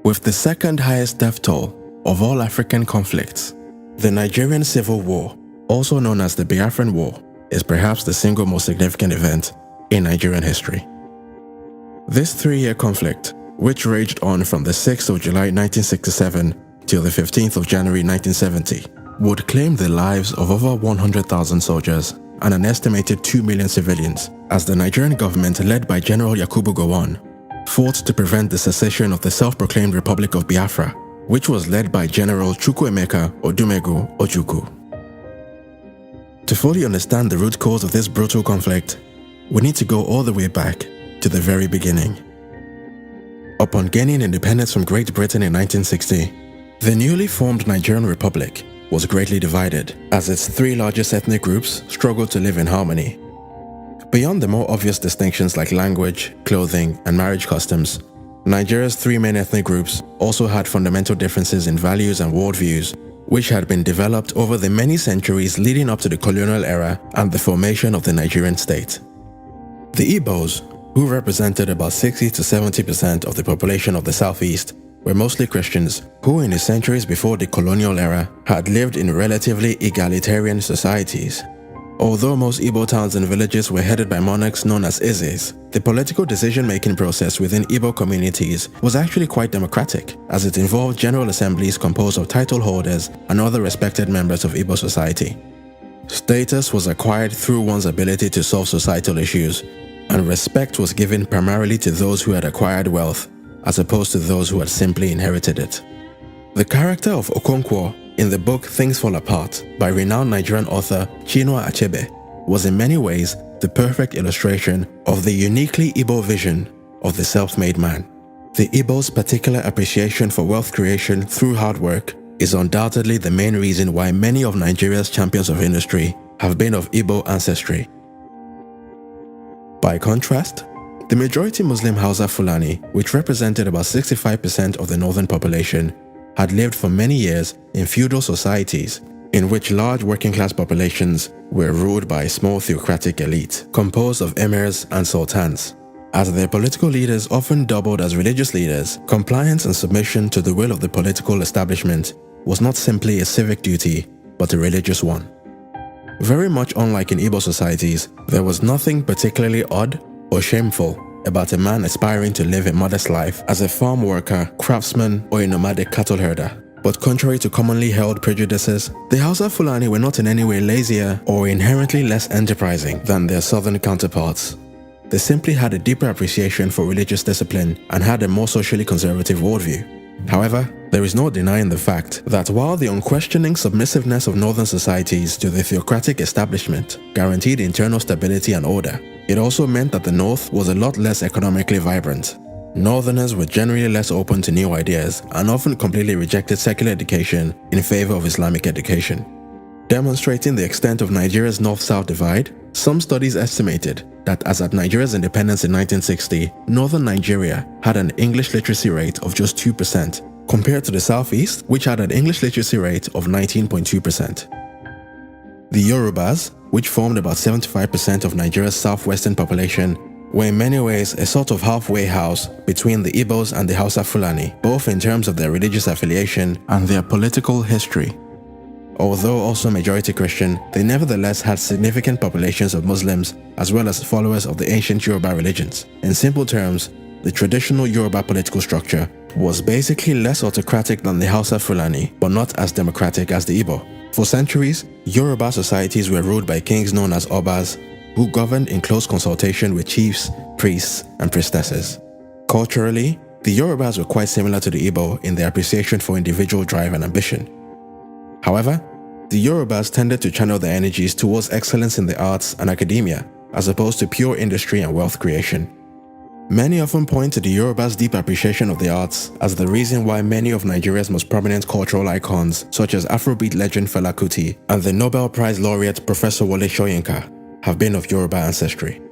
With the second highest death toll of all African conflicts, the Nigerian Civil War, also known as the Biafran War, is perhaps the single most significant event in Nigerian history. This 3-year conflict, which raged on from the 6th of July 1967 till the 15th of January 1970, would claim the lives of over 100,000 soldiers and an estimated 2 million civilians, as the Nigerian government, led by General Yakubu Gowon, fought to prevent the secession of the self-proclaimed Republic of Biafra, which was led by General Chukwuemeka Odumegwu Ojukwu. To fully understand the root cause of this brutal conflict, we need to go all the way back to the very beginning. Upon gaining independence from Great Britain in 1960, the newly formed Nigerian Republic was greatly divided, as its 3 largest ethnic groups struggled to live in harmony. Beyond the more obvious distinctions like language, clothing, and marriage customs, Nigeria's 3 main ethnic groups also had fundamental differences in values and worldviews, which had been developed over the many centuries leading up to the colonial era and the formation of the Nigerian state. The Igbos, who represented about 60 to 70% of the population of the southeast, were mostly Christians who in the centuries before the colonial era had lived in relatively egalitarian societies. Although most Igbo towns and villages were headed by monarchs known as Ezes, the political decision-making process within Igbo communities was actually quite democratic, as it involved general assemblies composed of title holders and other respected members of Igbo society. Status was acquired through one's ability to solve societal issues, and respect was given primarily to those who had acquired wealth, as opposed to those who had simply inherited it. The character of Okonkwo in the book Things Fall Apart by renowned Nigerian author Chinua Achebe was in many ways the perfect illustration of the uniquely Igbo vision of the self-made man. The Igbo's particular appreciation for wealth creation through hard work is undoubtedly the main reason why many of Nigeria's champions of industry have been of Igbo ancestry. By contrast, the majority Muslim Hausa Fulani, which represented about 65% of the northern population, had lived for many years in feudal societies in which large working-class populations were ruled by a small theocratic elite composed of emirs and sultans. As their political leaders often doubled as religious leaders, compliance and submission to the will of the political establishment was not simply a civic duty, but a religious one. Very much unlike in Igbo societies, there was nothing particularly odd or shameful about a man aspiring to live a modest life as a farm worker, craftsman, or a nomadic cattle herder. But contrary to commonly held prejudices, the Hausa Fulani were not in any way lazier or inherently less enterprising than their southern counterparts. They simply had a deeper appreciation for religious discipline and had a more socially conservative worldview. However, there is no denying the fact that while the unquestioning submissiveness of northern societies to the theocratic establishment guaranteed internal stability and order, it also meant that the North was a lot less economically vibrant. Northerners were generally less open to new ideas and often completely rejected secular education in favor of Islamic education. Demonstrating the extent of Nigeria's North-South divide, some studies estimated that as at Nigeria's independence in 1960, northern Nigeria had an English literacy rate of just 2%, compared to the Southeast, which had an English literacy rate of 19.2%. The Yorubas, which formed about 75% of Nigeria's southwestern population, were in many ways a sort of halfway house between the Igbos and the Hausa Fulani, both in terms of their religious affiliation and their political history. Although also majority Christian, they nevertheless had significant populations of Muslims as well as followers of the ancient Yoruba religions. In simple terms, the traditional Yoruba political structure was basically less autocratic than the Hausa Fulani, but not as democratic as the Igbo. For centuries, Yoruba societies were ruled by kings known as Obas, who governed in close consultation with chiefs, priests, and priestesses. Culturally, the Yorubas were quite similar to the Igbo in their appreciation for individual drive and ambition. However, the Yorubas tended to channel their energies towards excellence in the arts and academia, as opposed to pure industry and wealth creation. Many often point to the Yorubas' deep appreciation of the arts as the reason why many of Nigeria's most prominent cultural icons, such as Afrobeat legend Fela Kuti and the Nobel Prize laureate Professor Wole Soyinka, have been of Yoruba ancestry.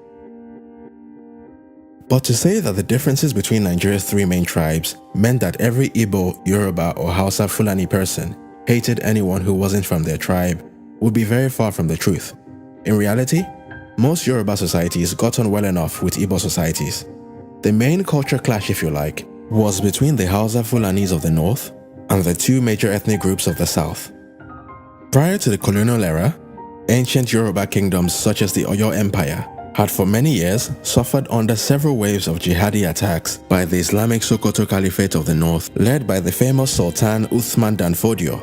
But to say that the differences between Nigeria's 3 main tribes meant that every Igbo, Yoruba, or Hausa Fulani person hated anyone who wasn't from their tribe would be very far from the truth. In reality, most Yoruba societies got on well enough with Igbo societies. The main culture clash, if you like, was between the Hausa Fulanis of the north and the two major ethnic groups of the south. Prior to the colonial era, ancient Yoruba kingdoms such as the Oyo Empire had for many years suffered under several waves of jihadi attacks by the Islamic Sokoto Caliphate of the north, led by the famous Sultan Uthman Danfodio.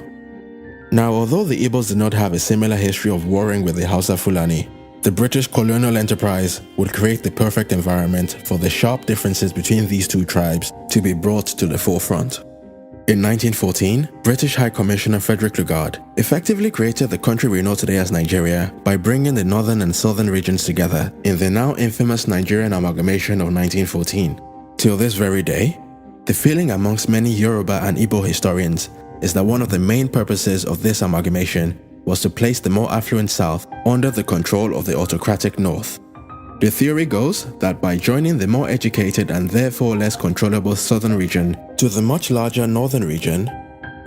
Now, although the Igbos did not have a similar history of warring with the Hausa Fulani, the British colonial enterprise would create the perfect environment for the sharp differences between these two tribes to be brought to the forefront. In 1914, British High Commissioner Frederick Lugard effectively created the country we know today as Nigeria by bringing the northern and southern regions together in the now infamous Nigerian amalgamation of 1914. Till this very day, the feeling amongst many Yoruba and Igbo historians is that one of the main purposes of this amalgamation was to place the more affluent south under the control of the autocratic north. The theory goes that by joining the more educated and therefore less controllable southern region to the much larger northern region,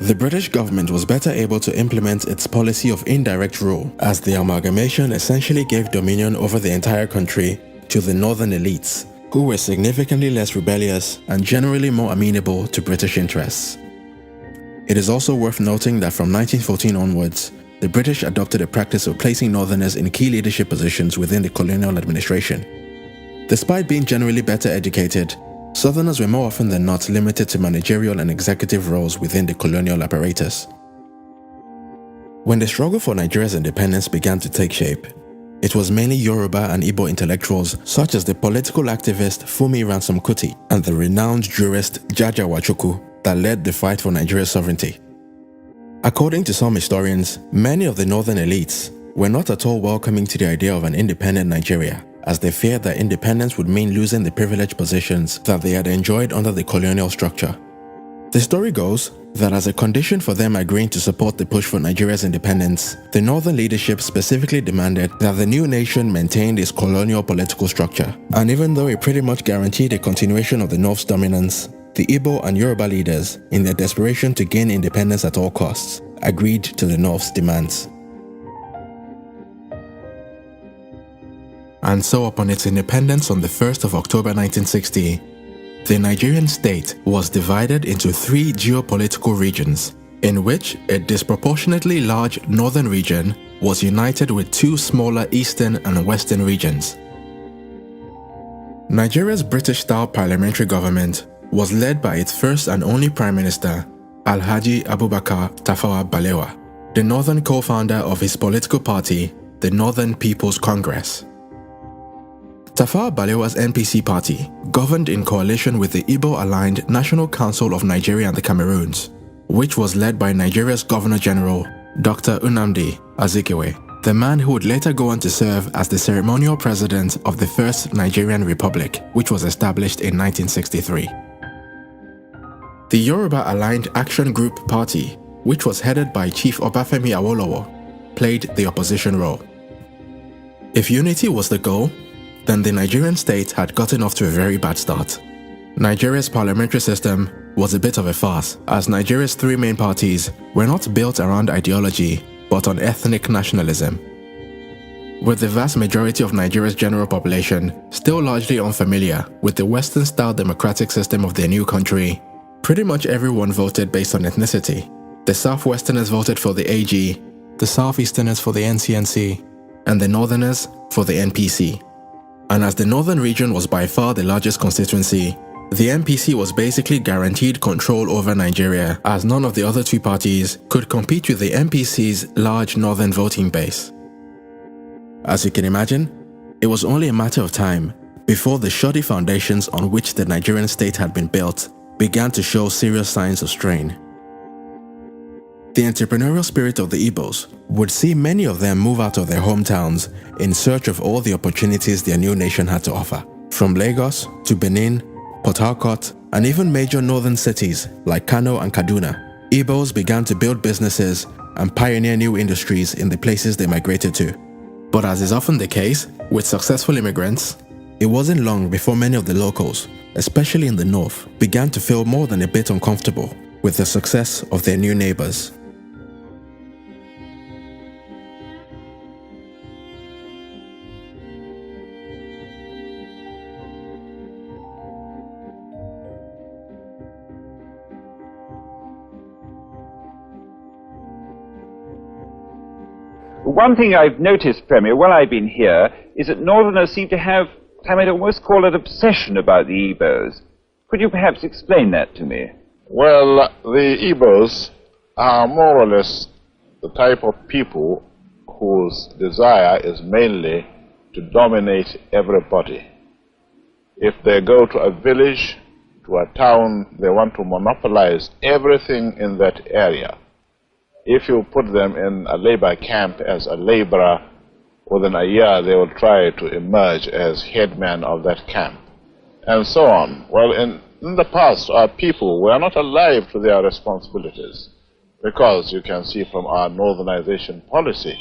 the British government was better able to implement its policy of indirect rule, as the amalgamation essentially gave dominion over the entire country to the northern elites, who were significantly less rebellious and generally more amenable to British interests. It is also worth noting that from 1914 onwards, the British adopted a practice of placing northerners in key leadership positions within the colonial administration. Despite being generally better educated, southerners were more often than not limited to managerial and executive roles within the colonial apparatus. When the struggle for Nigeria's independence began to take shape, it was mainly Yoruba and Igbo intellectuals such as the political activist Funmi Ransome Kuti and the renowned jurist Jaja Ojukwu that led the fight for Nigeria's sovereignty. According to some historians, many of the northern elites were not at all welcoming to the idea of an independent Nigeria, as they feared that independence would mean losing the privileged positions that they had enjoyed under the colonial structure. The story goes that as a condition for them agreeing to support the push for Nigeria's independence, the northern leadership specifically demanded that the new nation maintain its colonial political structure. And even though it pretty much guaranteed a continuation of the North's dominance, the Igbo and Yoruba leaders, in their desperation to gain independence at all costs, agreed to the North's demands. And so upon its independence on the 1st of October 1960, the Nigerian state was divided into three geopolitical regions, in which a disproportionately large northern region was united with two smaller eastern and western regions. Nigeria's British-style parliamentary government was led by its first and only Prime Minister, Alhaji Abubakar Tafawa Balewa, the northern co-founder of his political party, the Northern People's Congress. Tafawa Balewa's NPC party governed in coalition with the Igbo-aligned National Council of Nigeria and the Cameroons, which was led by Nigeria's Governor-General, Dr. Nnamdi Azikiwe, the man who would later go on to serve as the ceremonial president of the First Nigerian Republic, which was established in 1963. The Yoruba-aligned Action Group Party, which was headed by Chief Obafemi Awolowo, played the opposition role. If unity was the goal, then the Nigerian state had gotten off to a very bad start. Nigeria's parliamentary system was a bit of a farce, as Nigeria's three main parties were not built around ideology, but on ethnic nationalism. With the vast majority of Nigeria's general population still largely unfamiliar with the Western-style democratic system of their new country, pretty much everyone voted based on ethnicity. The Southwesterners voted for the AG, the Southeasterners for the NCNC, and the Northerners for the NPC. And as the northern region was by far the largest constituency, the NPC was basically guaranteed control over Nigeria, as none of the other two parties could compete with the NPC's large northern voting base. As you can imagine, it was only a matter of time before the shoddy foundations on which the Nigerian state had been built began to show serious signs of strain. The entrepreneurial spirit of the Igbos would see many of them move out of their hometowns in search of all the opportunities their new nation had to offer. From Lagos to Benin, Port Harcourt, and even major northern cities like Kano and Kaduna, Igbos began to build businesses and pioneer new industries in the places they migrated to. But as is often the case with successful immigrants, it wasn't long before many of the locals, especially in the north, began to feel more than a bit uncomfortable with the success of their new neighbors. One thing I've noticed, Premier, while I've been here, is that Northerners seem to have, I might almost call it, obsession about the Igbos. Could you perhaps explain that to me? Well, the Igbos are more or less the type of people whose desire is mainly to dominate everybody. If they go to a village, to a town, they want to monopolize everything in that area. If you put them in a labor camp as a laborer, within a year they will try to emerge as headman of that camp, and so on. Well, in the past, our people were not alive to their responsibilities, because you can see from our northernization policy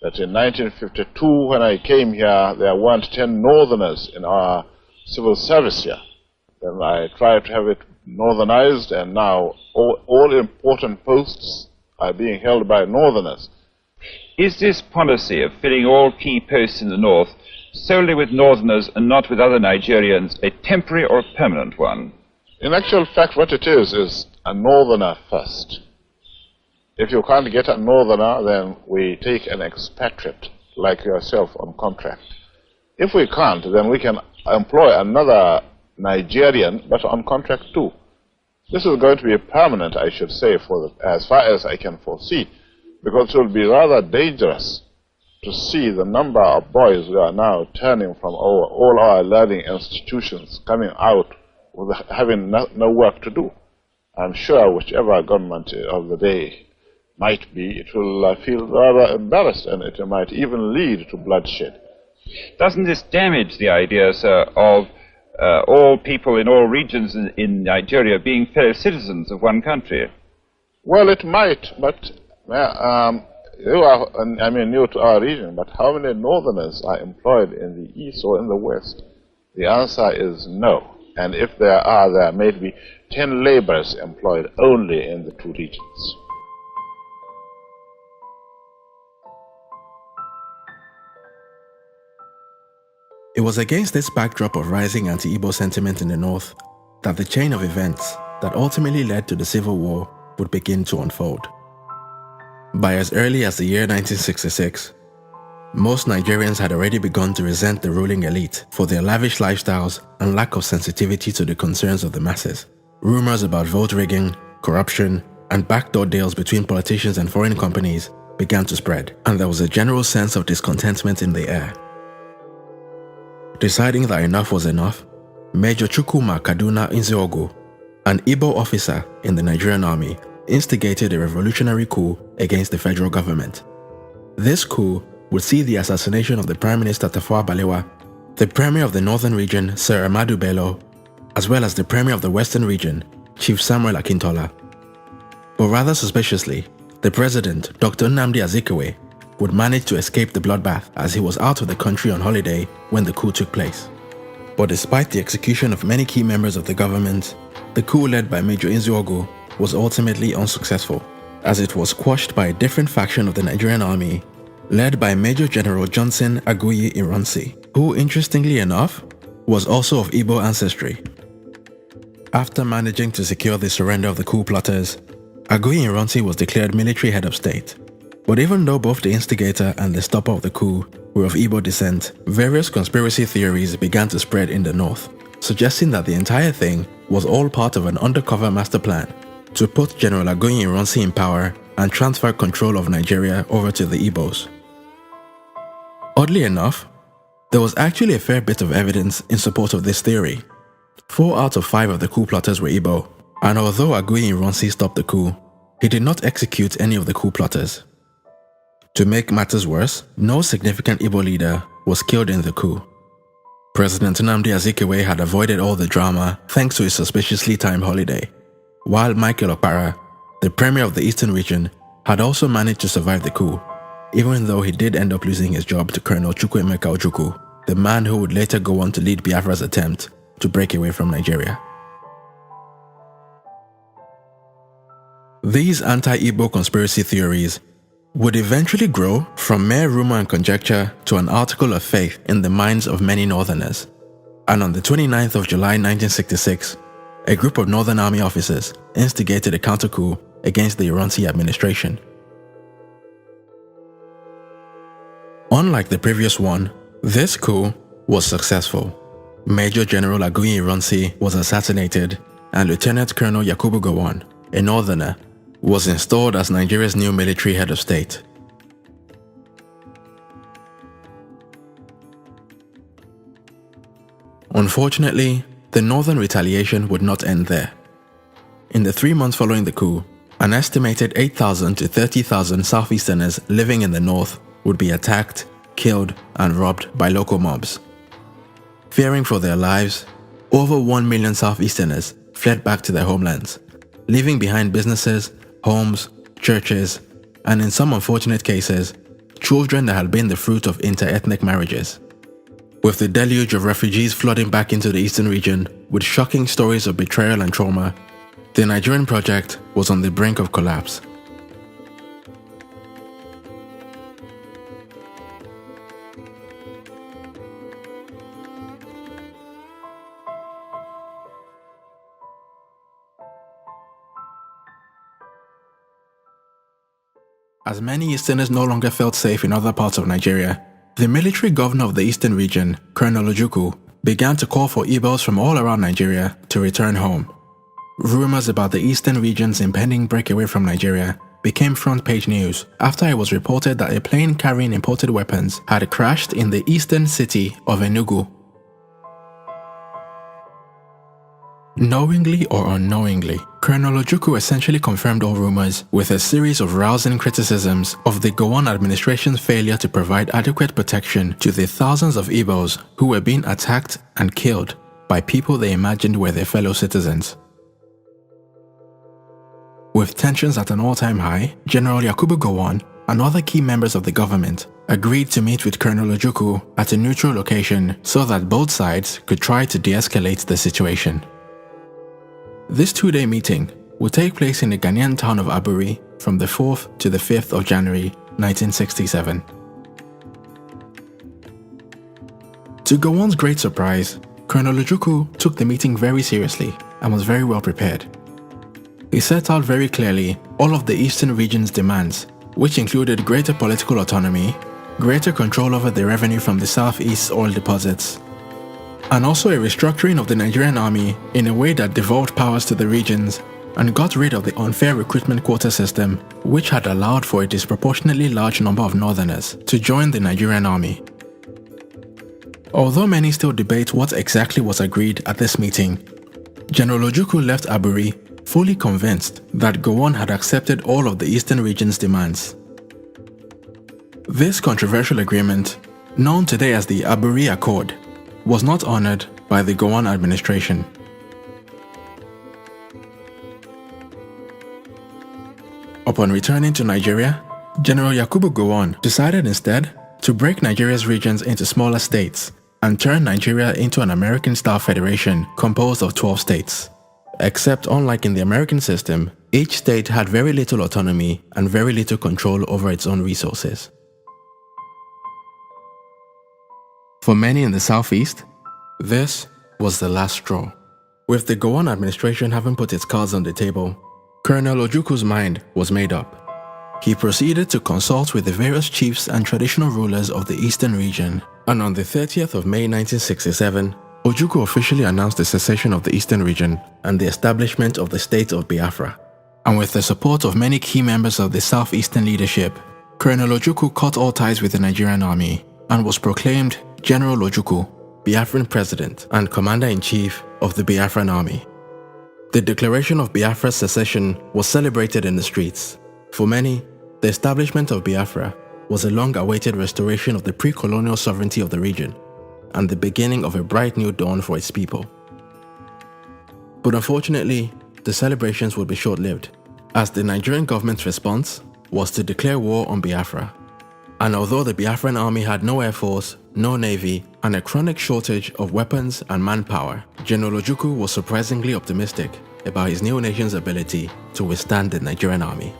that in 1952, when I came here, there weren't 10 northerners in our civil service here. Then I tried to have it northernized, and now all important posts are being held by northerners. Is this policy of filling all key posts in the north solely with northerners and not with other Nigerians a temporary or a permanent one? In actual fact, what it is a northerner first. If you can't get a northerner, then we take an expatriate like yourself on contract. If we can't, then we can employ another Nigerian, but on contract too. This is going to be permanent, I should say, as far as I can foresee, because it will be rather dangerous to see the number of boys who are now turning from all our learning institutions, coming out with having no work to do. I'm sure whichever government of the day might be, it will feel rather embarrassed, and it might even lead to bloodshed. Doesn't this damage the idea, sir, of all people in all regions in Nigeria being fellow citizens of one country? Well, it might, but you are, new to our region, but how many northerners are employed in the east or in the west? The answer is no. And if there are, there may be 10 laborers employed only in the two regions. It was against this backdrop of rising anti-Igbo sentiment in the north that the chain of events that ultimately led to the Civil War would begin to unfold. By as early as the year 1966, most Nigerians had already begun to resent the ruling elite for their lavish lifestyles and lack of sensitivity to the concerns of the masses. Rumors about vote rigging, corruption, and backdoor deals between politicians and foreign companies began to spread, and there was a general sense of discontentment in the air. Deciding that enough was enough, Major Chukwuemeka Nzeogwu, an Igbo officer in the Nigerian army, instigated a revolutionary coup against the federal government. This coup would see the assassination of the Prime Minister Tafawa Balewa, the Premier of the Northern Region Sir Ahmadu Bello, as well as the Premier of the Western Region, Chief Samuel Akintola. But rather suspiciously, the President, Dr. Nnamdi Azikiwe, would manage to escape the bloodbath as he was out of the country on holiday when the coup took place. But despite the execution of many key members of the government, the coup led by Major Nzeogwu was ultimately unsuccessful, as it was quashed by a different faction of the Nigerian army, led by Major General Johnson Aguiyi Ironsi, who, interestingly enough, was also of Igbo ancestry. After managing to secure the surrender of the coup plotters, Aguiyi Ironsi was declared military head of state. But even though both the instigator and the stopper of the coup were of Igbo descent, various conspiracy theories began to spread in the north, suggesting that the entire thing was all part of an undercover master plan to put General Aguiyi Ironsi in power and transfer control of Nigeria over to the Igbos. Oddly enough, there was actually a fair bit of evidence in support of this theory. 4 out of 5 of the coup plotters were Igbo, and although Aguiyi Ironsi stopped the coup, he did not execute any of the coup plotters. To make matters worse, no significant Igbo leader was killed in the coup. President Nnamdi Azikiwe had avoided all the drama thanks to his suspiciously timed holiday, while Michael Okpara, the Premier of the Eastern Region, had also managed to survive the coup, even though he did end up losing his job to Colonel Chukwuemeka Ojukwu, the man who would later go on to lead Biafra's attempt to break away from Nigeria. These anti-Igbo conspiracy theories would eventually grow from mere rumor and conjecture to an article of faith in the minds of many Northerners. And on the 29th of July 1966, a group of Northern Army officers instigated a counter-coup against the Ironsi administration. Unlike the previous one, this coup was successful. Major General Aguiyi Ironsi was assassinated, and Lieutenant Colonel Yakubu Gowon, a northerner, was installed as Nigeria's new military head of state. Unfortunately, the northern retaliation would not end there. In the 3 months following the coup, an estimated 8,000 to 30,000 Southeasterners living in the north would be attacked, killed, and robbed by local mobs. Fearing for their lives, over 1 million Southeasterners fled back to their homelands, leaving behind businesses, homes, churches, and in some unfortunate cases, children that had been the fruit of inter-ethnic marriages. With the deluge of refugees flooding back into the eastern region with shocking stories of betrayal and trauma, the Nigerian project was on the brink of collapse. As many Easterners no longer felt safe in other parts of Nigeria, the military governor of the eastern region, Colonel Ojukwu, began to call for Igbos from all around Nigeria to return home. Rumors about the eastern region's impending breakaway from Nigeria became front-page news after it was reported that a plane carrying imported weapons had crashed in the eastern city of Enugu. Knowingly or unknowingly, Colonel Ojukwu essentially confirmed all rumors with a series of rousing criticisms of the Gowon administration's failure to provide adequate protection to the thousands of Igbos who were being attacked and killed by people they imagined were their fellow citizens. With tensions at an all-time high, General Yakubu Gowon and other key members of the government agreed to meet with Colonel Ojukwu at a neutral location so that both sides could try to de-escalate the situation. This 2-day meeting will take place in the Ghanaian town of Aburi from the 4th to the 5th of January 1967. To Gowon's great surprise, Colonel Ojukwu took the meeting very seriously and was very well prepared. He set out very clearly all of the eastern region's demands, which included greater political autonomy, greater control over the revenue from the southeast oil deposits, and also a restructuring of the Nigerian army in a way that devolved powers to the regions and got rid of the unfair recruitment quota system, which had allowed for a disproportionately large number of northerners to join the Nigerian army. Although many still debate what exactly was agreed at this meeting, General Ojukwu left Aburi fully convinced that Gowon had accepted all of the eastern region's demands. This controversial agreement, known today as the Aburi Accord, was not honored by the Gowon administration. Upon returning to Nigeria, General Yakubu Gowon decided instead to break Nigeria's regions into smaller states and turn Nigeria into an American-style federation composed of 12 states. Except unlike in the American system, each state had very little autonomy and very little control over its own resources. For many in the southeast, this was the last straw. With the Gowon administration having put its cards on the table, Colonel Ojukwu's mind was made up. He proceeded to consult with the various chiefs and traditional rulers of the eastern region, and on the 30th of May 1967, Ojukwu officially announced the secession of the eastern region and the establishment of the state of Biafra. And with the support of many key members of the southeastern leadership, Colonel Ojukwu cut all ties with the Nigerian army and was proclaimed General Ojukwu, Biafran President and Commander-in-Chief of the Biafran Army. The declaration of Biafra's secession was celebrated in the streets. For many, the establishment of Biafra was a long-awaited restoration of the pre-colonial sovereignty of the region and the beginning of a bright new dawn for its people. But unfortunately, the celebrations would be short-lived, as the Nigerian government's response was to declare war on Biafra. And although the Biafran army had no air force, no navy, and a chronic shortage of weapons and manpower, General Ojukwu was surprisingly optimistic about his new nation's ability to withstand the Nigerian army.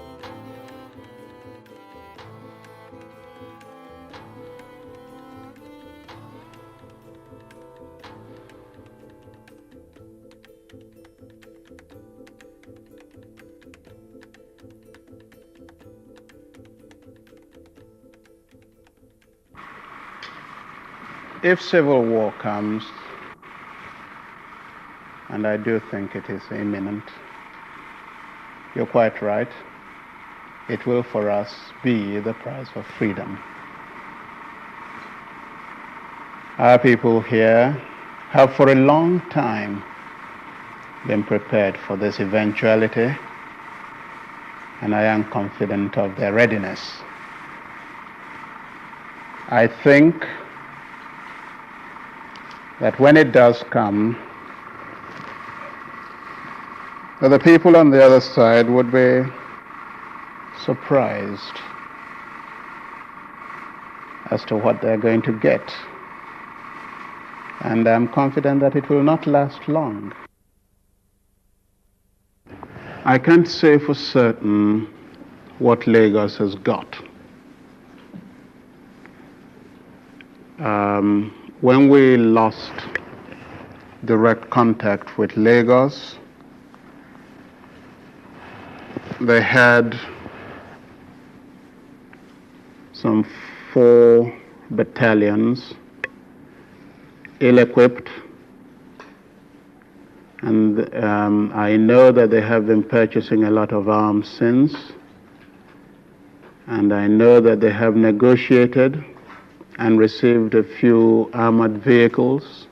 if civil war comes, and I do think it is imminent, you're quite right, it will for us be the price of freedom. Our people here have for a long time been prepared for this eventuality, and I am confident of their readiness. I think that when it does come, that the people on the other side would be surprised as to what they're going to get. And I'm confident that it will not last long. I can't say for certain what Lagos has got. When we lost direct contact with Lagos, they had some 4 battalions, ill-equipped, and I know that they have been purchasing a lot of arms since, and I know that they have negotiated and received a few armored vehicles.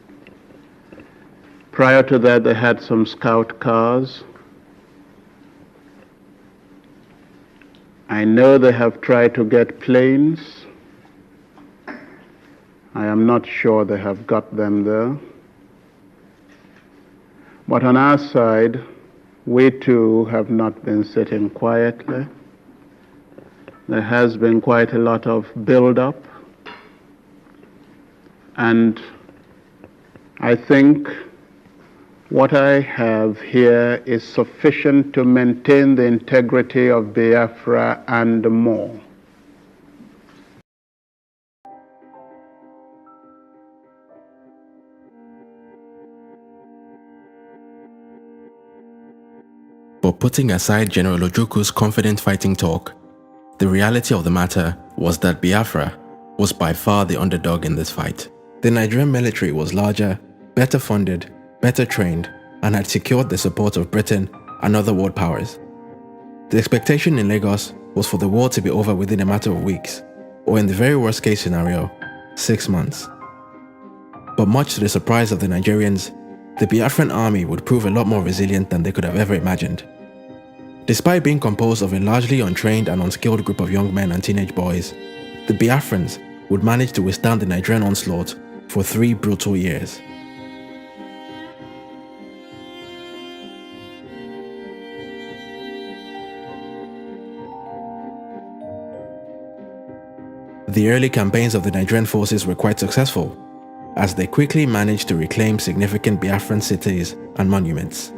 Prior to that, they had some scout cars. I know they have tried to get planes. I am not sure they have got them there. But on our side, we too have not been sitting quietly. There has been quite a lot of build-up. And I think what I have here is sufficient to maintain the integrity of Biafra and more. But putting aside General Ojukwu's confident fighting talk, the reality of the matter was that Biafra was by far the underdog in this fight. The Nigerian military was larger, better funded, better trained, and had secured the support of Britain and other world powers. The expectation in Lagos was for the war to be over within a matter of weeks, or in the very worst case scenario, 6 months. But much to the surprise of the Nigerians, the Biafran army would prove a lot more resilient than they could have ever imagined. Despite being composed of a largely untrained and unskilled group of young men and teenage boys, the Biafrans would manage to withstand the Nigerian onslaught for 3 brutal years. The early campaigns of the Nigerian forces were quite successful, as they quickly managed to reclaim significant Biafran cities and monuments.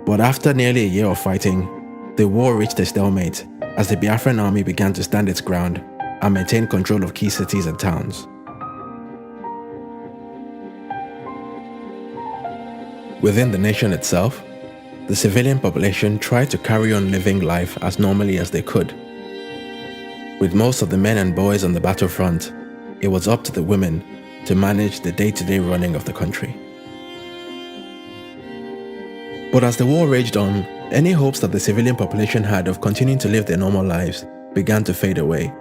But after nearly a year of fighting, the war reached a stalemate as the Biafran army began to stand its ground and maintain control of key cities and towns. Within the nation itself, the civilian population tried to carry on living life as normally as they could. With most of the men and boys on the battlefront, it was up to the women to manage the day-to-day running of the country. But as the war raged on, any hopes that the civilian population had of continuing to live their normal lives began to fade away.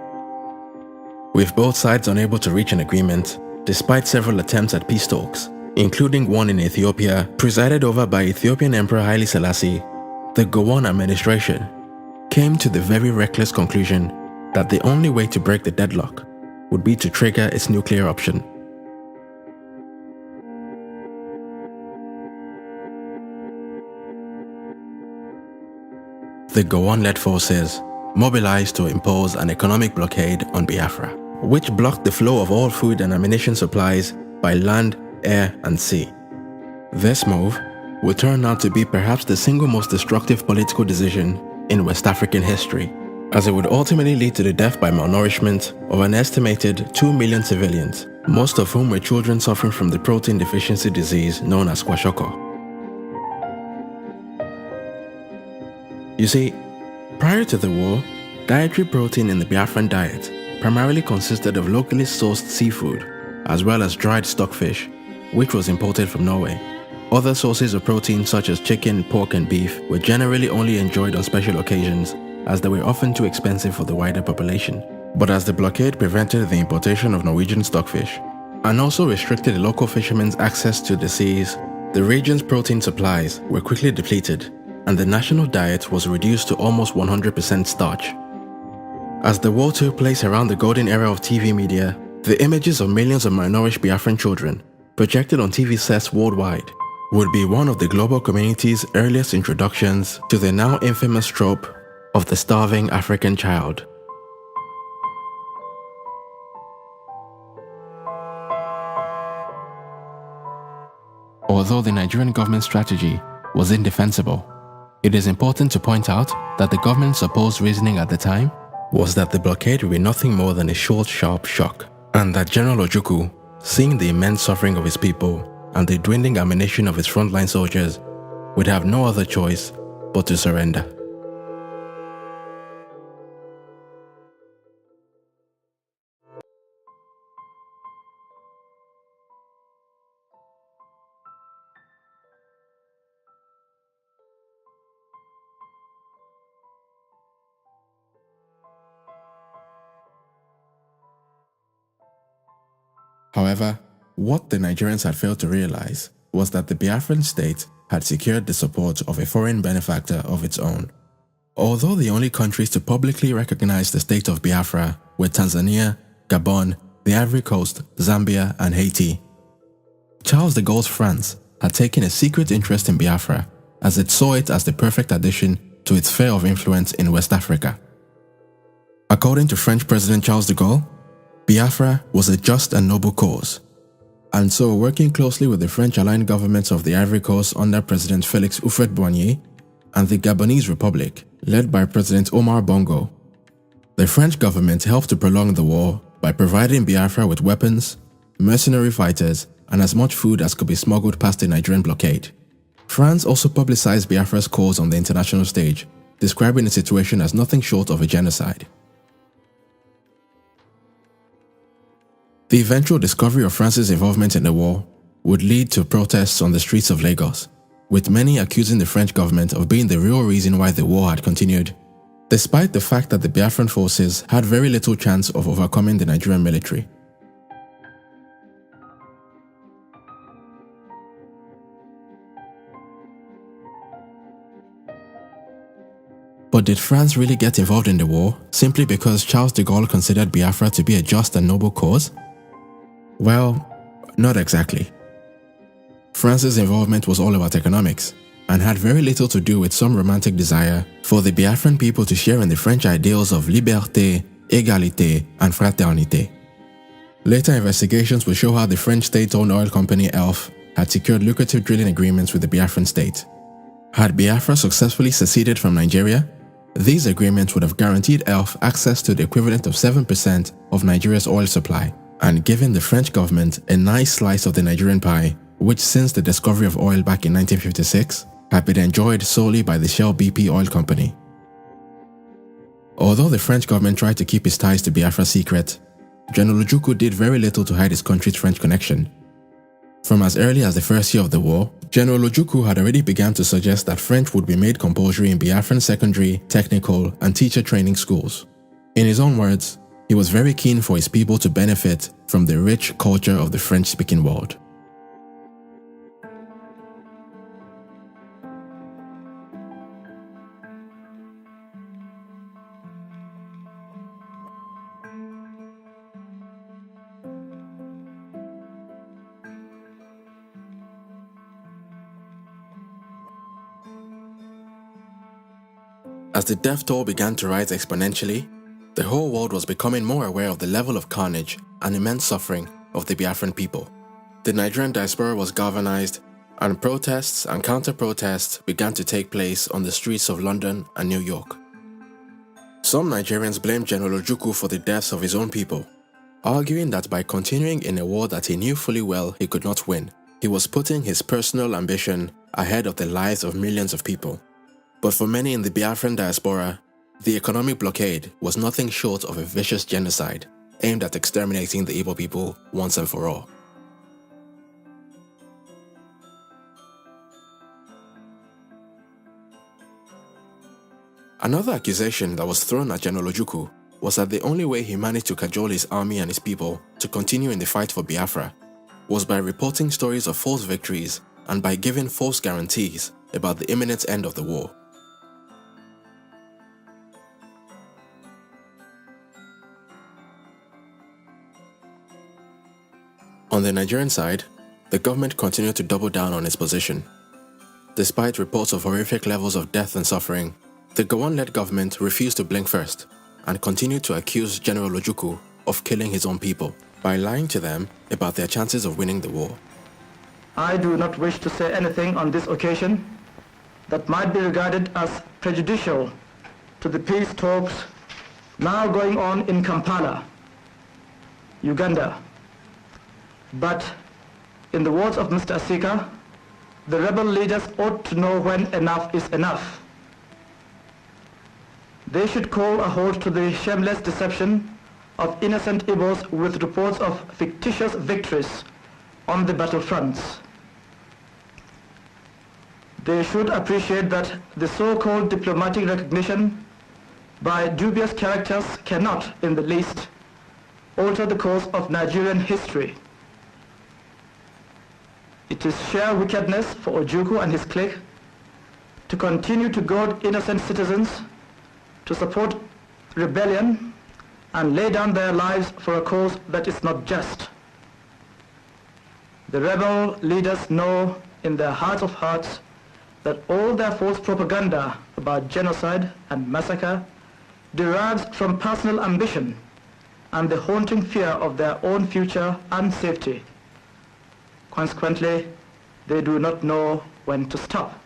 With both sides unable to reach an agreement, despite several attempts at peace talks, including one in Ethiopia presided over by Ethiopian Emperor Haile Selassie, the Gowon administration came to the very reckless conclusion that the only way to break the deadlock would be to trigger its nuclear option. The Gowon-led forces mobilized to impose an economic blockade on Biafra, which blocked the flow of all food and ammunition supplies by land, air, and sea. This move would turn out to be perhaps the single most destructive political decision in West African history, as it would ultimately lead to the death by malnourishment of an estimated 2 million civilians most of whom were children suffering from the protein deficiency disease known as kwashiorkor. You see, prior to the war, dietary protein in the Biafran diet primarily consisted of locally sourced seafood, as well as dried stockfish, which was imported from Norway. Other sources of protein such as chicken, pork and beef were generally only enjoyed on special occasions, as they were often too expensive for the wider population. But as the blockade prevented the importation of Norwegian stockfish, and also restricted the local fishermen's access to the seas, the region's protein supplies were quickly depleted, and the national diet was reduced to almost 100% starch. As the war took place around the golden era of TV media, the images of millions of malnourished Biafran children, projected on TV sets worldwide, would be one of the global community's earliest introductions to the now infamous trope of the starving African child. Although the Nigerian government strategy was indefensible, it is important to point out that the government's supposed reasoning at the time was that the blockade would be nothing more than a short, sharp shock, and that General Ojukwu, seeing the immense suffering of his people and the dwindling ammunition of his frontline soldiers, would have no other choice but to surrender. However, what the Nigerians had failed to realize was that the Biafran state had secured the support of a foreign benefactor of its own. Although the only countries to publicly recognize the state of Biafra were Tanzania, Gabon, the Ivory Coast, Zambia, and Haiti, Charles de Gaulle's France had taken a secret interest in Biafra as it saw it as the perfect addition to its sphere of influence in West Africa. According to French President Charles de Gaulle, Biafra was a just and noble cause, and so working closely with the French-aligned governments of the Ivory Coast under President Félix Houphouët-Boigny and the Gabonese Republic, led by President Omar Bongo, the French government helped to prolong the war by providing Biafra with weapons, mercenary fighters, and as much food as could be smuggled past the Nigerian blockade. France also publicized Biafra's cause on the international stage, describing the situation as nothing short of a genocide. The eventual discovery of France's involvement in the war would lead to protests on the streets of Lagos, with many accusing the French government of being the real reason why the war had continued, despite the fact that the Biafran forces had very little chance of overcoming the Nigerian military. But did France really get involved in the war simply because Charles de Gaulle considered Biafra to be a just and noble cause? Well, not exactly. France's involvement was all about economics and had very little to do with some romantic desire for the Biafran people to share in the French ideals of liberté, égalité, and fraternité. Later investigations will show how the French state-owned oil company ELF had secured lucrative drilling agreements with the Biafran state. Had Biafra successfully seceded from Nigeria, these agreements would have guaranteed ELF access to the equivalent of 7% of Nigeria's oil supply, and given the French government a nice slice of the Nigerian pie, which since the discovery of oil back in 1956 had been enjoyed solely by the Shell BP oil company. Although the French government tried to keep its ties to Biafra secret, General Ojukwu did very little to hide his country's French connection. From as early as the first year of the war, General Ojukwu had already begun to suggest that French would be made compulsory in Biafran secondary, technical, and teacher training schools. In his own words, he was very keen for his people to benefit from the rich culture of the French-speaking world. As the death toll began to rise exponentially, the whole world was becoming more aware of the level of carnage and immense suffering of the Biafran people. The Nigerian diaspora was galvanized, and protests and counter-protests began to take place on the streets of London and New York. Some Nigerians blamed General Ojukwu for the deaths of his own people, arguing that by continuing in a war that he knew fully well he could not win, he was putting his personal ambition ahead of the lives of millions of people. But for many in the Biafran diaspora, the economic blockade was nothing short of a vicious genocide aimed at exterminating the Igbo people once and for all. Another accusation that was thrown at General Ojukwu was that the only way he managed to cajole his army and his people to continue in the fight for Biafra was by reporting stories of false victories and by giving false guarantees about the imminent end of the war. On the Nigerian side, the government continued to double down on its position. Despite reports of horrific levels of death and suffering, the Gowon-led government refused to blink first and continued to accuse General Ojukwu of killing his own people by lying to them about their chances of winning the war. I do not wish to say anything on this occasion that might be regarded as prejudicial to the peace talks now going on in Kampala, Uganda. But in the words of Mr. Asika, the rebel leaders ought to know when enough is enough. They should call a halt to the shameless deception of innocent Igbos with reports of fictitious victories on the battlefronts. They should appreciate that the so-called diplomatic recognition by dubious characters cannot, in the least, alter the course of Nigerian history. It is sheer wickedness for Ojukwu and his clique to continue to goad innocent citizens to support rebellion and lay down their lives for a cause that is not just. The rebel leaders know in their hearts of hearts that all their false propaganda about genocide and massacre derives from personal ambition and the haunting fear of their own future and safety. Consequently, they do not know when to stop.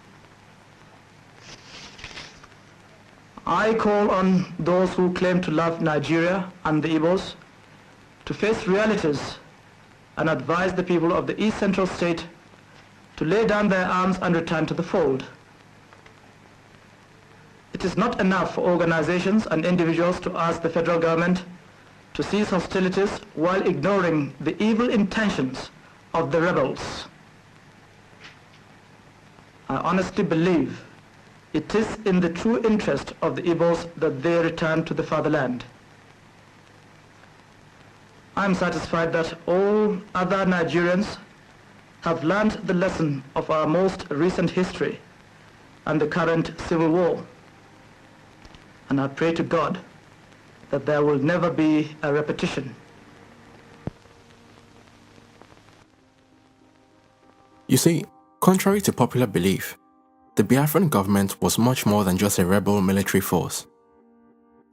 I call on those who claim to love Nigeria and the Igbos to face realities and advise the people of the East Central State to lay down their arms and return to the fold. It is not enough for organizations and individuals to ask the federal government to cease hostilities while ignoring the evil intentions of the rebels. I honestly believe it is in the true interest of the Igbos that they return to the fatherland. I am satisfied that all other Nigerians have learned the lesson of our most recent history and the current civil war. And I pray to God that there will never be a repetition. You see, contrary to popular belief, the Biafran government was much more than just a rebel military force.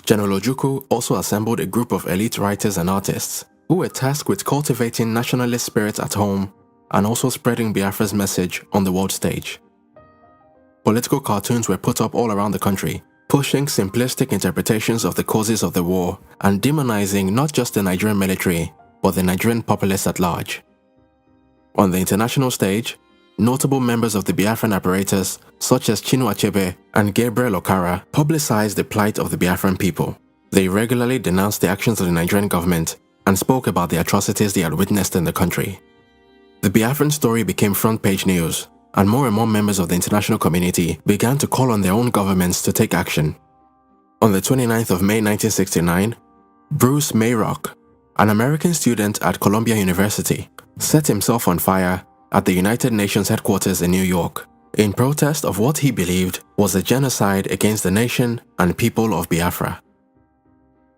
General Ojukwu also assembled a group of elite writers and artists who were tasked with cultivating nationalist spirit at home and also spreading Biafra's message on the world stage. Political cartoons were put up all around the country, pushing simplistic interpretations of the causes of the war and demonizing not just the Nigerian military, but the Nigerian populace at large. On the international stage, notable members of the Biafran apparatus, such as Chinua Achebe and Gabriel Okara, publicized the plight of the Biafran people. They regularly denounced the actions of the Nigerian government and spoke about the atrocities they had witnessed in the country. The Biafran story became front-page news, and more members of the international community began to call on their own governments to take action. On the 29th of May 1969, Bruce Mayrock, an American student at Columbia University, set himself on fire at the United Nations headquarters in New York in protest of what he believed was a genocide against the nation and people of Biafra.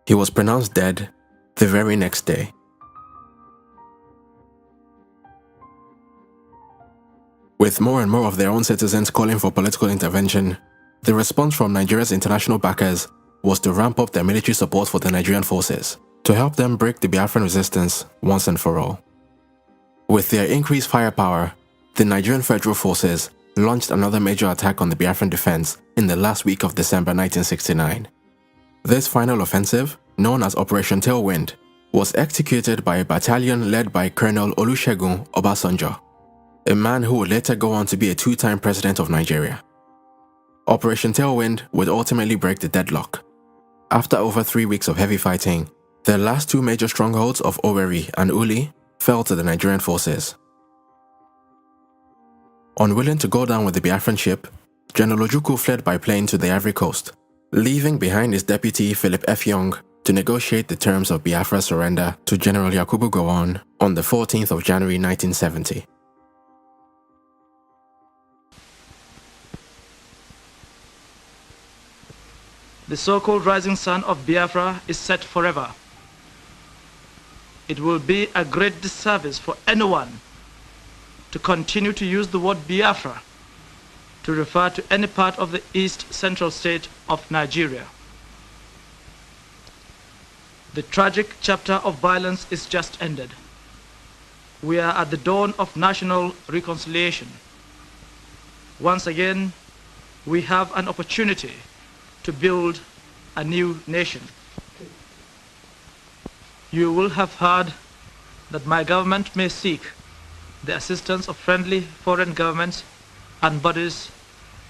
He was pronounced dead the very next day. With more and more of their own citizens calling for political intervention, the response from Nigeria's international backers was to ramp up their military support for the Nigerian forces to help them break the Biafran resistance once and for all. With their increased firepower, the Nigerian Federal Forces launched another major attack on the Biafran defense in the last week of December 1969. This final offensive, known as Operation Tailwind, was executed by a battalion led by Colonel Olusegun Obasanjo, a man who would later go on to be a two-time president of Nigeria. Operation Tailwind would ultimately break the deadlock. After over 3 weeks of heavy fighting, the last two major strongholds of Owerri and Uli fell to the Nigerian forces. Unwilling to go down with the Biafran ship, General Ojukwu fled by plane to the Ivory Coast, leaving behind his deputy Philip F. Young to negotiate the terms of Biafra's surrender to General Yakubu Gowon on the 14th of January 1970. The so-called rising sun of Biafra is set forever. It will be a great disservice for anyone to continue to use the word Biafra to refer to any part of the East Central state of Nigeria. The tragic chapter of violence is just ended. We are at the dawn of national reconciliation. Once again, we have an opportunity to build a new nation. You will have heard that my government may seek the assistance of friendly foreign governments and bodies,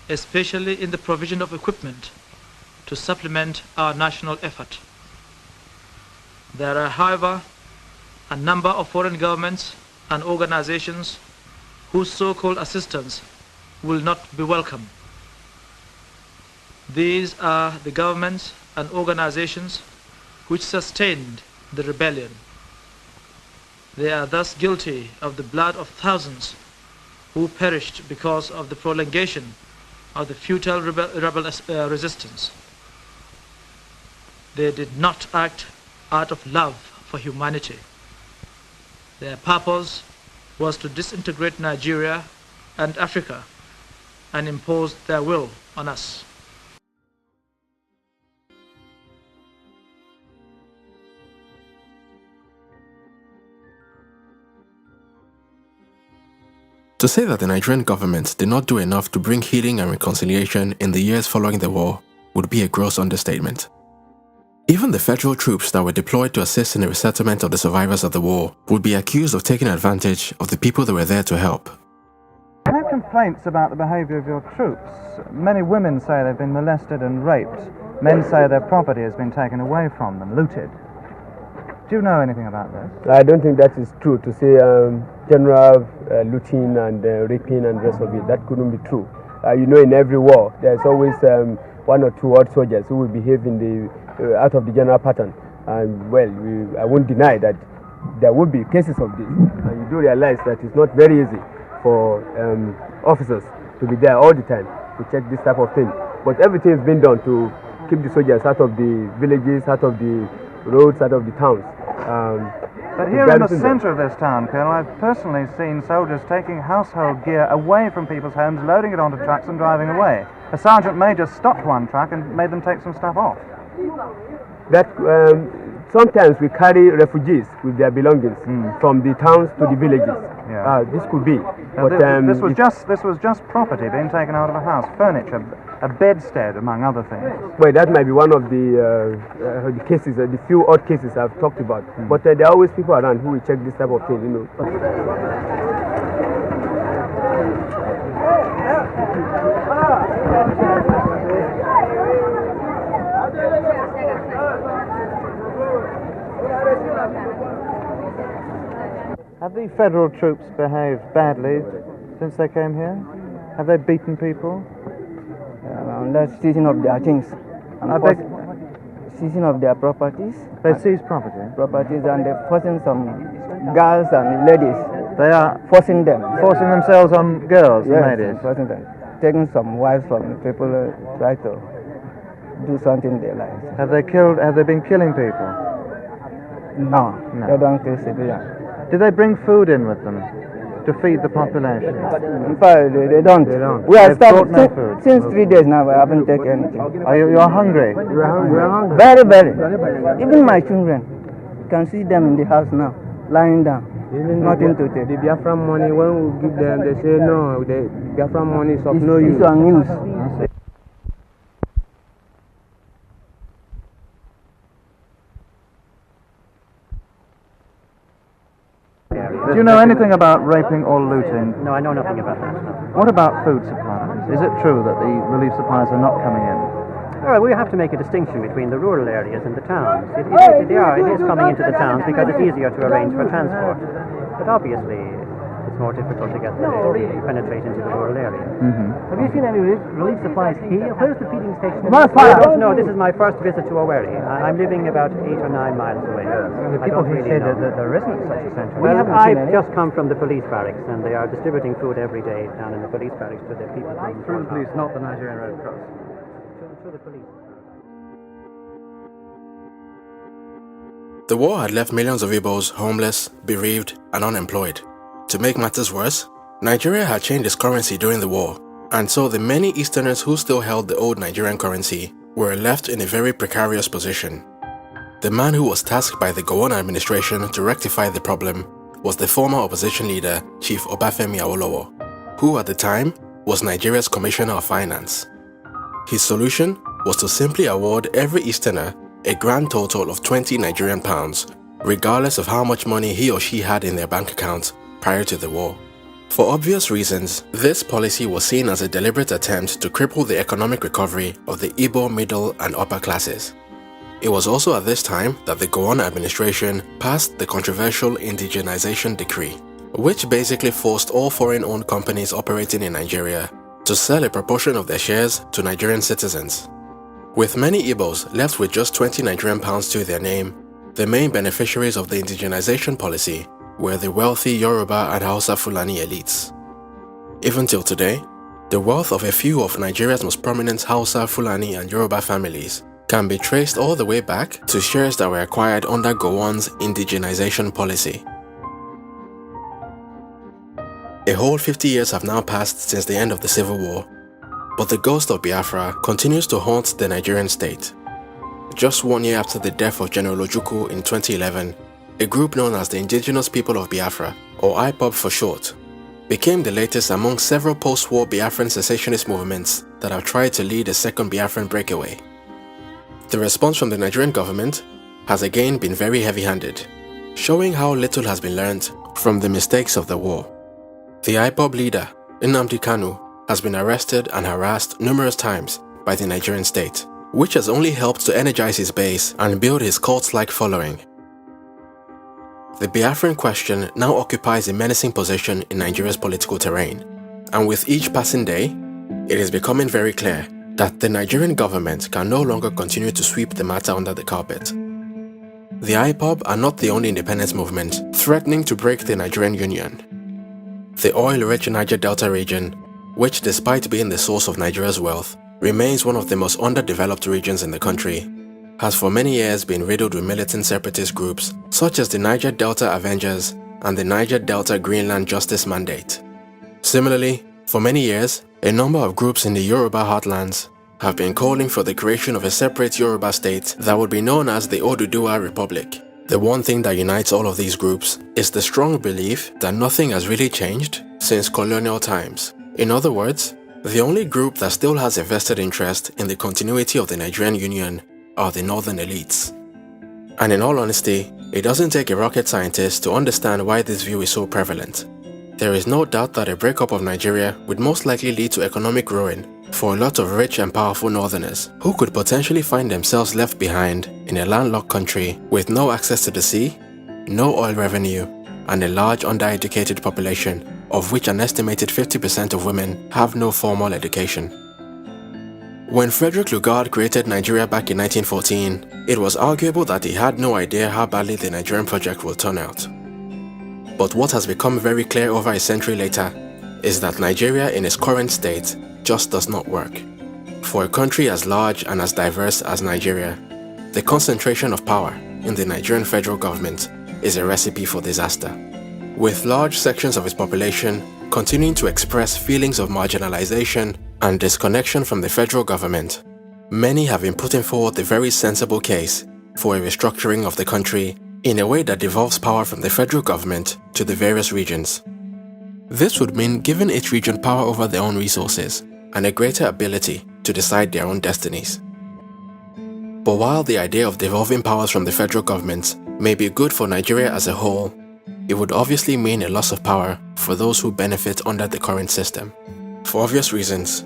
especially in the provision of equipment to supplement our national effort. There are, however, a number of foreign governments and organizations whose so-called assistance will not be welcome. These are the governments and organizations which sustained the rebellion. They are thus guilty of the blood of thousands who perished because of the prolongation of the futile resistance. They did not act out of love for humanity. Their purpose was to disintegrate Nigeria and Africa and impose their will on us. To say that the Nigerian government did not do enough to bring healing and reconciliation in the years following the war would be a gross understatement. Even the federal troops that were deployed to assist in the resettlement of the survivors of the war would be accused of taking advantage of the people that were there to help. I have complaints about the behaviour of your troops. Many women say they've been molested and raped. Men say their property has been taken away from them, looted. Do you know anything about this? I don't think that is true. To say general looting and raping and the rest of it, that couldn't be true. You know, in every war, there's always one or two odd soldiers who will behave in the out of the general pattern. And well, I won't deny that there will be cases of this. And you do realize that it's not very easy for officers to be there all the time to check this type of thing. But everything is being done to keep the soldiers out of the villages, out of the roads, out of the towns. But here in the centre of this town, Colonel, I've personally seen soldiers taking household gear away from people's homes, loading it onto trucks and driving away. A sergeant major stopped one truck and made them take some stuff off. That sometimes we carry refugees with their belongings from the towns to the villages. Yeah. This could be. But this was just property being taken out of a house, furniture, a bedstead, among other things. Well, that might be one of the cases, the few odd cases I've talked about. But there are always people around who will check this type of thing, you know. Have the federal troops behaved badly since they came here? Have they beaten people? That's seizing of their things. Seizing of their properties. They seize property? Properties, and they're forcing some girls and ladies. They are forcing them. Forcing themselves on girls yes, and ladies? Forcing them. Taking some wives from people try to do something in their lives. Have they been killing people? No. They don't kill civilians. Do they bring food in with them to feed the population? In fact, they don't. We are starving since 3 days now. We haven't taken anything. You are hungry? We are hungry. Very, very. Even my children, you can see them in the house now, lying down. Nothing to take. The Biafran money, when we give them, they say no. The Biafran money is of no use. It's unused. Do you know anything about raping or looting? No, I know nothing about that. No. What about food supplies? Is it true that the relief supplies are not coming in? Well, we have to make a distinction between the rural areas and the towns. It is coming into the towns because it's easier to arrange for transport. But obviously, it's more difficult to penetrate into the rural area. Have you seen any relief supplies here? Where's the feeding station? No, this is my first visit to Owerri. I'm living about 8 or 9 miles away. The people who say that there isn't such a centre. Well, I've just come from the police barracks, and they are distributing food every day down in the police barracks to the people. Through the police, not the Nigerian Red Cross. Through the police. The war had left millions of Igbos homeless, bereaved, and unemployed. To make matters worse, Nigeria had changed its currency during the war, and so the many Easterners who still held the old Nigerian currency were left in a very precarious position. The man who was tasked by the Gowon administration to rectify the problem was the former opposition leader, Chief Obafemi Awolowo, who at the time was Nigeria's Commissioner of Finance. His solution was to simply award every Easterner a grand total of 20 Nigerian pounds, regardless of how much money he or she had in their bank account prior to the war. For obvious reasons, this policy was seen as a deliberate attempt to cripple the economic recovery of the Igbo middle and upper classes. It was also at this time that the Gowon administration passed the controversial indigenization decree, which basically forced all foreign-owned companies operating in Nigeria to sell a proportion of their shares to Nigerian citizens. With many Igbos left with just 20 Nigerian pounds to their name, the main beneficiaries of the indigenization policy were the wealthy Yoruba and Hausa Fulani elites. Even till today, the wealth of a few of Nigeria's most prominent Hausa, Fulani and Yoruba families can be traced all the way back to shares that were acquired under Gowon's indigenization policy. A whole 50 years have now passed since the end of the Civil War, but the ghost of Biafra continues to haunt the Nigerian state. Just 1 year after the death of General Ojukwu in 2011, a group known as the Indigenous People of Biafra, or IPOB for short, became the latest among several post-war Biafran secessionist movements that have tried to lead a second Biafran breakaway. The response from the Nigerian government has again been very heavy-handed, showing how little has been learned from the mistakes of the war. The IPOB leader, Nnamdi Kanu, has been arrested and harassed numerous times by the Nigerian state, which has only helped to energize his base and build his cult-like following. The Biafran question now occupies a menacing position in Nigeria's political terrain, and with each passing day, it is becoming very clear that the Nigerian government can no longer continue to sweep the matter under the carpet. The IPOB are not the only independence movement threatening to break the Nigerian Union. The oil-rich Niger Delta region, which despite being the source of Nigeria's wealth, remains one of the most underdeveloped regions in the country, has for many years been riddled with militant separatist groups such as the Niger Delta Avengers and the Niger Delta Greenland Justice Mandate. Similarly, for many years, a number of groups in the Yoruba heartlands have been calling for the creation of a separate Yoruba state that would be known as the Oduduwa Republic. The one thing that unites all of these groups is the strong belief that nothing has really changed since colonial times. In other words, the only group that still has a vested interest in the continuity of the Nigerian Union are the northern elites. And in all honesty, it doesn't take a rocket scientist to understand why this view is so prevalent. There is no doubt that a breakup of Nigeria would most likely lead to economic ruin for a lot of rich and powerful northerners who could potentially find themselves left behind in a landlocked country with no access to the sea, no oil revenue, and a large undereducated population, of which an estimated 50% of women have no formal education. When Frederick Lugard created Nigeria back in 1914, it was arguable that he had no idea how badly the Nigerian project would turn out. But what has become very clear over a century later is that Nigeria in its current state just does not work. For a country as large and as diverse as Nigeria, the concentration of power in the Nigerian federal government is a recipe for disaster. With large sections of its population continuing to express feelings of marginalization and disconnection from the federal government, many have been putting forward the very sensible case for a restructuring of the country in a way that devolves power from the federal government to the various regions. This would mean giving each region power over their own resources and a greater ability to decide their own destinies. But while the idea of devolving powers from the federal government may be good for Nigeria as a whole, it would obviously mean a loss of power for those who benefit under the current system. For obvious reasons,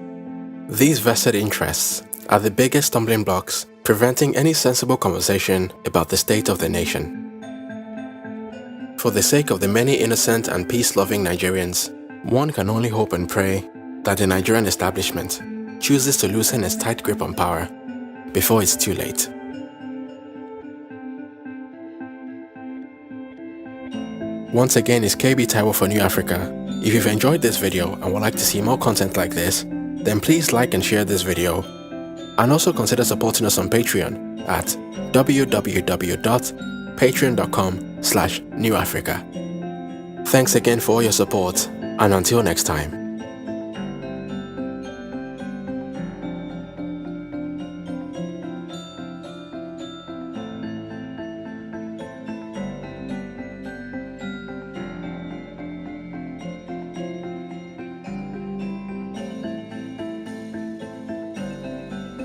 these vested interests are the biggest stumbling blocks preventing any sensible conversation about the state of the nation. For the sake of the many innocent and peace-loving Nigerians, one can only hope and pray that the Nigerian establishment chooses to loosen its tight grip on power before it's too late. Once again, it's KB Taiwo for New Africa. If you've enjoyed this video and would like to see more content like this, then please like and share this video. And also consider supporting us on Patreon at www.patreon.com/newafrica. Thanks again for all your support, and until next time.